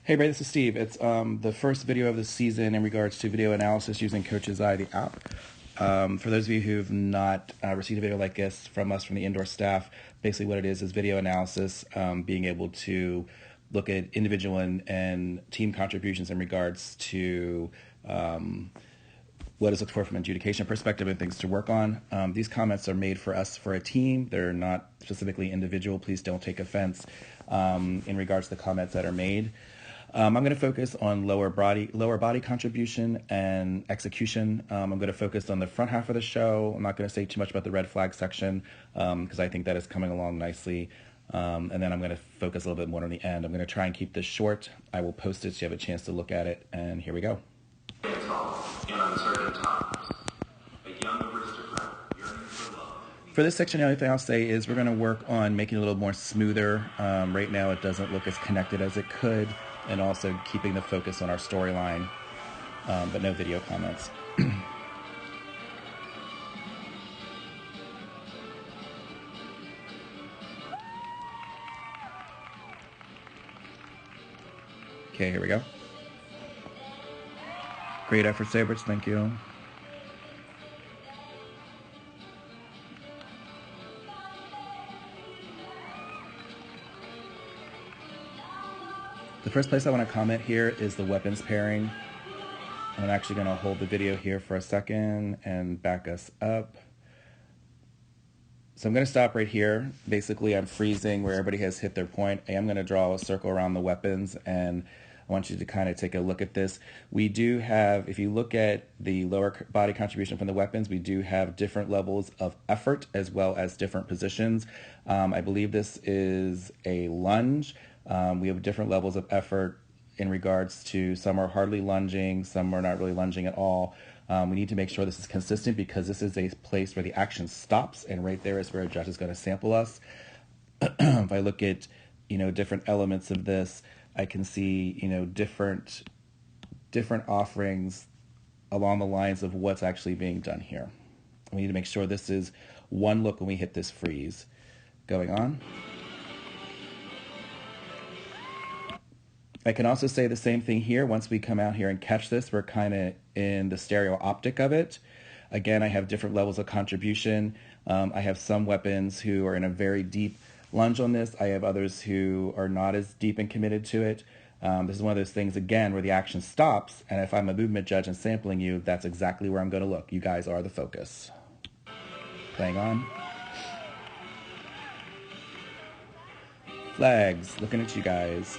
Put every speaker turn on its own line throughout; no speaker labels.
Hey, Ray, this is Steve. It's the first video of the season in regards to video analysis using Coach's Eye, the app. For those of you who've not received a video like this from us, from the indoor staff, basically what it is video analysis, being able to look at individual and team contributions in regards to what is looked for from an adjudication perspective and things to work on. These comments are made for us for a team. They're not specifically individual. Please don't take offense in regards to the comments that are made. I'm going to focus on lower body contribution and execution. I'm going to focus on the front half of the show. I'm not going to say too much about the red flag section because I think that is coming along nicely. And then I'm going to focus a little bit more on the end. I'm going to try and keep this short. I will post it so you have a chance to look at it. And here we go. For this section, the only thing I'll say is we're going to work on making it a little more smoother. Right now it doesn't look as connected as it could, and also keeping the focus on our storyline, but no video comments. Okay, here we go. Great effort, Sabres. Thank you. The first place I want to comment here is the weapons pairing. I'm actually going to hold the video here for a second and back us up. So I'm going to stop right here. Basically, I'm freezing where everybody has hit their point. I am going to draw a circle around the weapons, and I want you to kind of take a look at this. We do have, if you look at the lower body contribution from the weapons, we do have different levels of effort as well as different positions. I believe this is a lunge. We have different levels of effort in regards to some are hardly lunging, some are not really lunging at all. We need to make sure this is consistent because this is a place where the action stops, and right there is where a judge is going to sample us. If I look at, different elements of this, I can see, different offerings along the lines of what's actually being done here. We need to make sure this is one look when we hit this freeze. Going on. I can also say the same thing here. Once we come out here and catch this, we're kind of in the stereo optic of it. Again, I have different levels of contribution. I have some weapons who are in a very deep lunge on this. I have others who are not as deep and committed to it. This is one of those things, again, where the action stops. And if I'm a movement judge and sampling you, that's exactly where I'm going to look. You guys are the focus. Playing on. Flags, looking at you guys.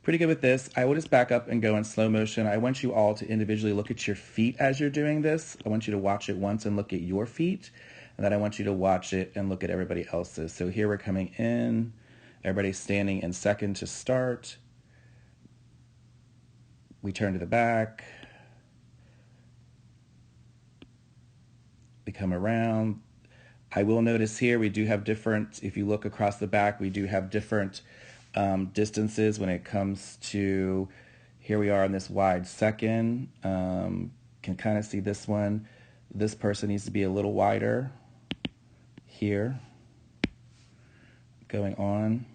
Pretty good with this. I will just back up and go in slow motion. I want you all to individually look at your feet as you're doing this. I want you to watch it once and look at your feet. And then I want you to watch it and look at everybody else's. So here we're coming in. Everybody's standing in second to start. We turn to the back. We come around. I will notice here we do have different, if you look across the back, we do have different distances when it comes to, here we are on this wide second. Can kind of see this one. This person needs to be a little wider here. Going on.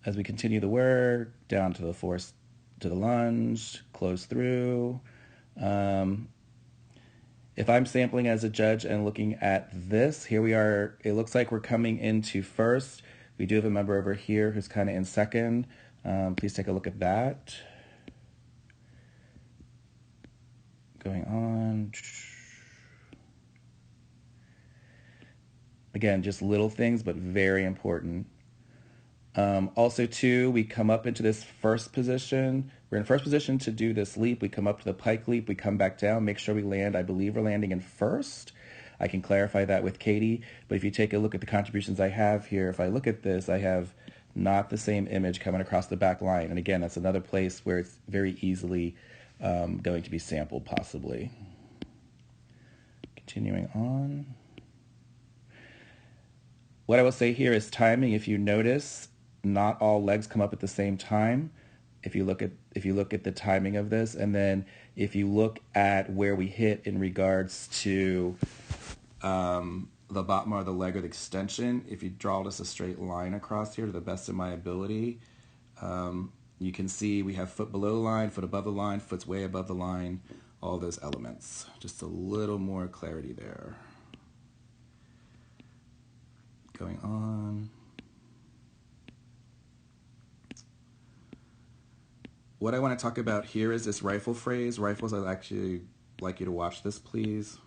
As we continue the work, down to the force, to the lunge, close through. If I'm sampling as a judge and looking at this, here we are, it looks like we're coming into first. We do have a member over here who's kind of in second. Please take a look at that. Going on. Again, just little things, but very important. Also, too, we come up into this first position. We're in first position to do this leap. We come up to the pike leap. We come back down, make sure we land. I believe we're landing in first. I can clarify that with Katie, but if you take a look at the contributions I have here, if I look at this, I have not the same image coming across the back line. And again, that's another place where it's very easily going to be sampled, possibly. Continuing on. What I will say here is timing. If you notice, not all legs come up at the same time. If you look at the timing of this, and then if you look at where we hit in regards to the bottom of the leg or the extension. If you draw just a straight line across here to the best of my ability, you can see we have foot below the line, foot above the line, foot's way above the line, all those elements. Just a little more clarity there. Going on. What I want to talk about here is this rifle phrase. Rifles, I'd actually like you to watch this, please.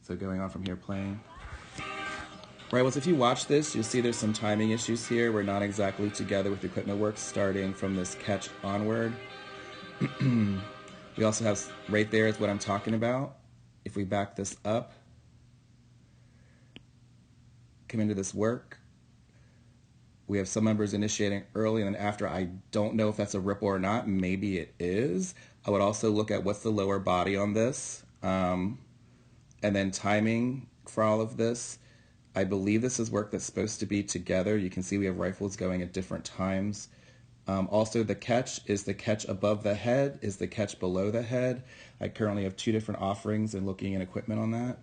So going on from here, playing. Rifles, if you watch this, you'll see there's some timing issues here. We're not exactly together with the equipment work starting from this catch onward. We also have, right there is what I'm talking about. If we back this up, come into this work, we have some members initiating early and then after. I don't know if that's a ripple or not. Maybe it is. I would also look at what's the lower body on this. And then timing for all of this. I believe this is work that's supposed to be together. You can see we have rifles going at different times. Also, the catch is the catch above the head, is the catch below the head. I currently have 2 different offerings and looking at equipment on that.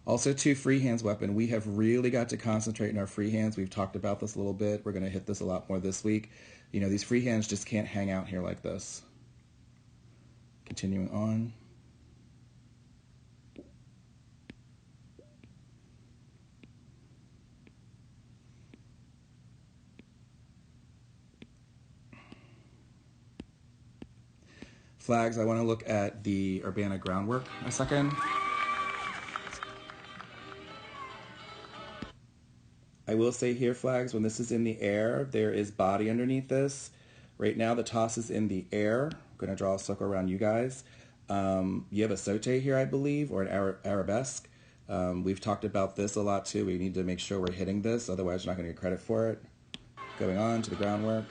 Also, 2 free hands weapon. We have really got to concentrate in our free hands. We've talked about this a little bit. We're going to hit this a lot more this week. You know, these free hands just can't hang out here like this. Continuing on. Flags, I want to look at the Urbana groundwork a second. I will say here, flags, when this is in the air, there is body underneath this. Right now, the toss is in the air. I'm going to draw a circle around you guys. You have a saute here, I believe, or an arabesque. We've talked about this a lot, too. We need to make sure we're hitting this, otherwise you're not going to get credit for it. Going on to the groundwork.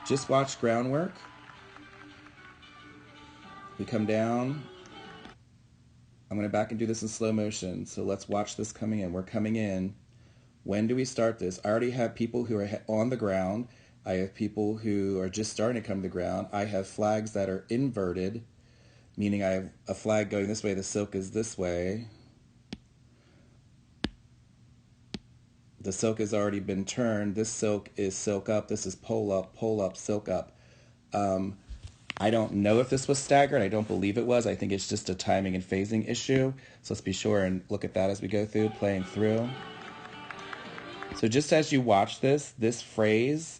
Just watch groundwork. We come down. I'm going to back and do this in slow motion, so let's watch this coming in. We're coming in. When do we start this? I already have people who are on the ground. I have people who are just starting to come to the ground. I have flags that are inverted, meaning I have a flag going this way, the silk is this way. The silk has already been turned. This silk is silk up. This is pull up, silk up. I don't know if this was staggered. I don't believe it was. I think it's just a timing and phasing issue. So let's be sure and look at that as we go through, playing through. So just as you watch this phrase,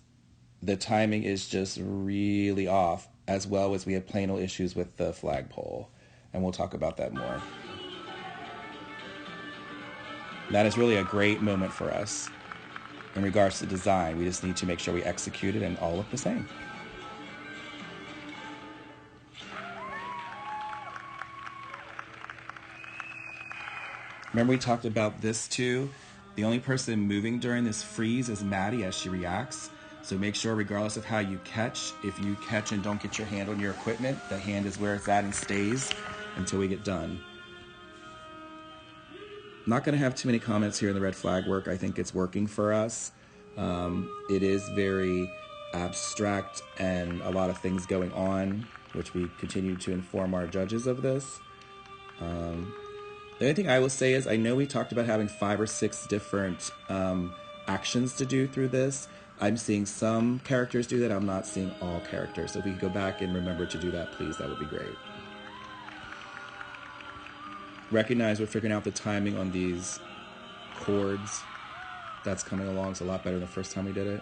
the timing is just really off, as well as we have plain old issues with the flagpole. And we'll talk about that more. That is really a great moment for us. In regards to design, we just need to make sure we execute it and all look the same. Remember we talked about this too? The only person moving during this freeze is Maddie as she reacts. So make sure, regardless of how you catch, if you catch and don't get your hand on your equipment, the hand is where it's at and stays until we get done. I'm not going to have too many comments here in the red flag work. I think it's working for us. It is very abstract and a lot of things going on, which we continue to inform our judges of this. The only thing I will say is I know we talked about having 5 or 6 different actions to do through this. I'm seeing some characters do that. I'm not seeing all characters. So if we could go back and remember to do that, please, that would be great. Recognize we're figuring out the timing on these chords. That's coming along. It's a lot better than the first time we did it.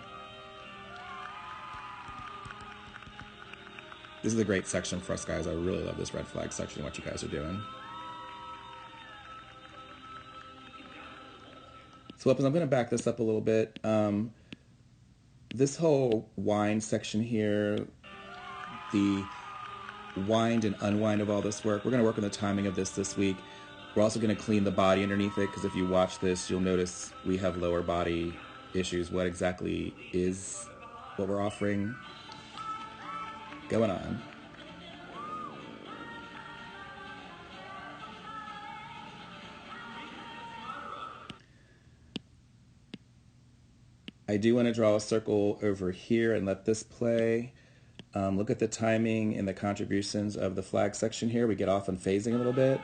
This is a great section for us, guys. I really love this red flag section, what you guys are doing. So weapons, I'm going to back this up a little bit. This whole wind section here, the wind and unwind of all this work, we're going to work on the timing of this week. We're also going to clean the body underneath it, because if you watch this, you'll notice we have lower body issues. What exactly is what we're offering going on? I do want to draw a circle over here and let this play. Look at the timing and the contributions of the flag section here. We get off on phasing a little bit.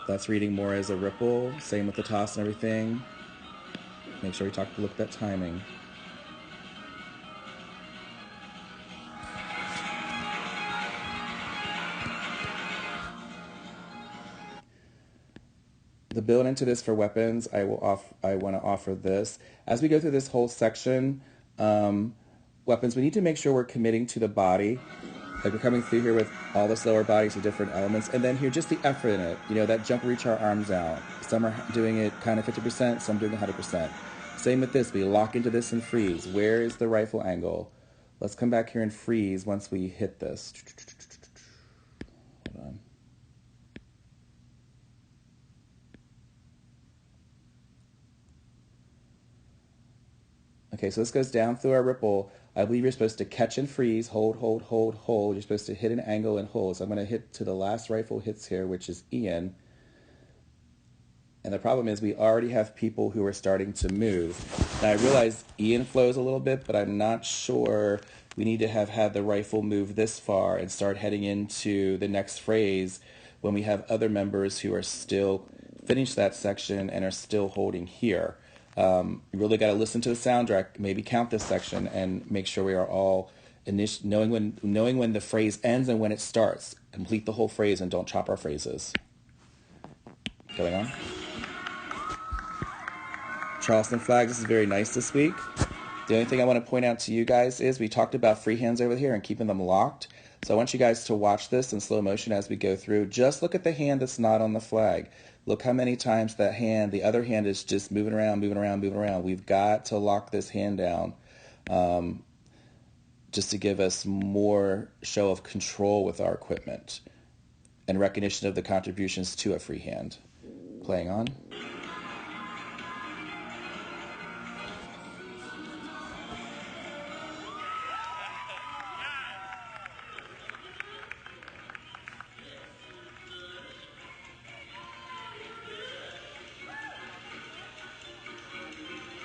That's reading more as a ripple. Same with the toss and everything. Make sure we look at that timing. The build into this for weapons, I want to offer this. As we go through this whole section, weapons, we need to make sure we're committing to the body. Like we're coming through here with all the slower bodies of different elements. And then here, just the effort in it. You know, that jump, reach our arms out. Some are doing it kind of 50%, some doing 100%. Same with this. We lock into this and freeze. Where is the rifle angle? Let's come back here and freeze once we hit this. Hold on. Okay, so this goes down through our ripple. I believe you're supposed to catch and freeze, hold, hold, hold, hold. You're supposed to hit an angle and hold. So I'm going to hit to the last rifle hits here, which is Ian. And the problem is we already have people who are starting to move. Now I realize Ian flows a little bit, but I'm not sure we need to have had the rifle move this far and start heading into the next phrase when we have other members who are still finished that section and are still holding here. You really got to listen to the soundtrack, maybe count this section, and make sure we are all knowing when the phrase ends and when it starts. Complete the whole phrase and don't chop our phrases. Going on. Charleston flag, this is very nice this week. The only thing I want to point out to you guys is we talked about free hands over here and keeping them locked. So I want you guys to watch this in slow motion as we go through. Just look at the hand that's not on the flag. Look how many times that hand, the other hand is just moving around, moving around, moving around. We've got to lock this hand down just to give us more show of control with our equipment and recognition of the contributions to a free hand. Playing on.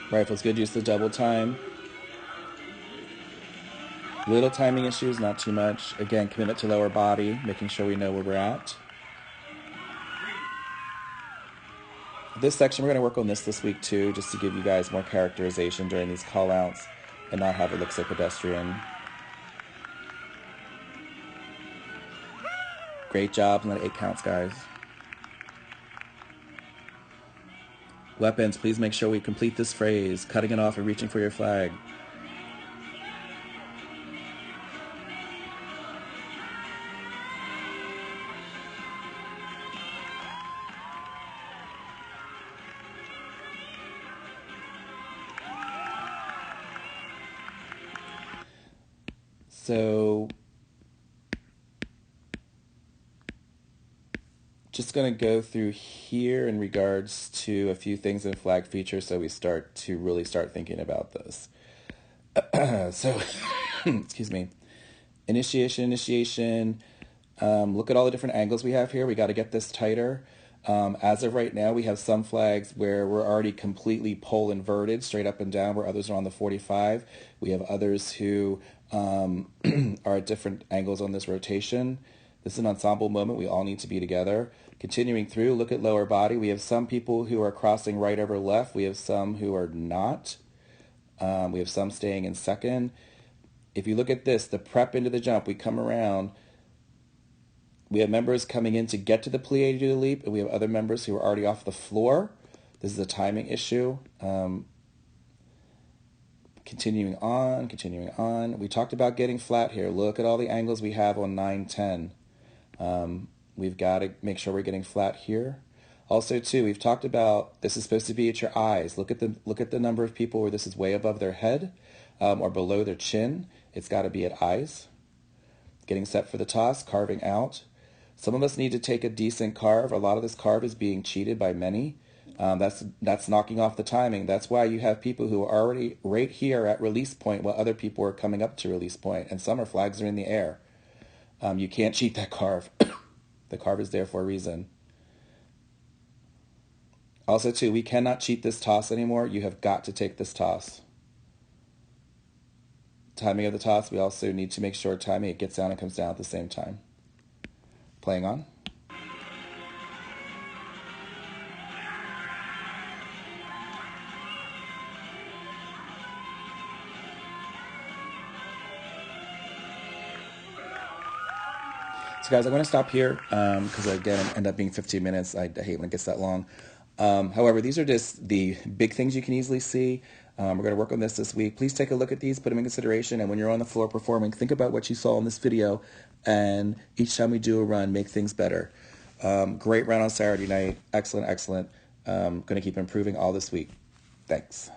Rifles good, use the double time. Little timing issues, not too much. Again, commitment to lower body, making sure we know where we're at. This section, we're going to work on this week too, just to give you guys more characterization during these call-outs and not have it look so pedestrian. Great job on that 8 counts, guys. Weapons, please make sure we complete this phrase, cutting it off and reaching for your flag. So just going to go through here in regards to a few things in flag feature so we start to really start thinking about this. So, excuse me. Initiation. Look at all the different angles we have here. We got to get this tighter. As of right now, we have some flags where we're already completely pole inverted, straight up and down, where others are on the 45. We have others who are at different angles on this rotation. This is an ensemble moment. We all need to be together. Continuing through, look at lower body. We have some people who are crossing right over left. We have some who are not. We have some staying in second. If you look at this, the prep into the jump, we come around. We have members coming in to get to the plie to do the leap, and we have other members who are already off the floor. This is a timing issue. Continuing on. We talked about getting flat here. Look at all the angles we have on 9-10. We've got to make sure we're getting flat here. Also, too, we've talked about this is supposed to be at your eyes. Look at the number of people where this is way above their head or below their chin. It's got to be at eyes. Getting set for the toss, carving out. Some of us need to take a decent carve. A lot of this carve is being cheated by many. That's knocking off the timing. That's why you have people who are already right here at release point while other people are coming up to release point, and some flags are in the air. You can't cheat that carve. The carve is there for a reason. Also, too, we cannot cheat this toss anymore. You have got to take this toss. timing of the toss, we also need to make sure timing it gets down and comes down at the same time. Playing on. So guys, I'm going to stop here because again, it end up being 15 minutes. I hate when it gets that long. However, these are just the big things you can easily see. We're going to work on this week. Please take a look at these, put them in consideration, and when you're on the floor performing, think about what you saw in this video, and each time we do a run, make things better. Great run on Saturday night. Excellent, excellent. Going to keep improving all this week. Thanks.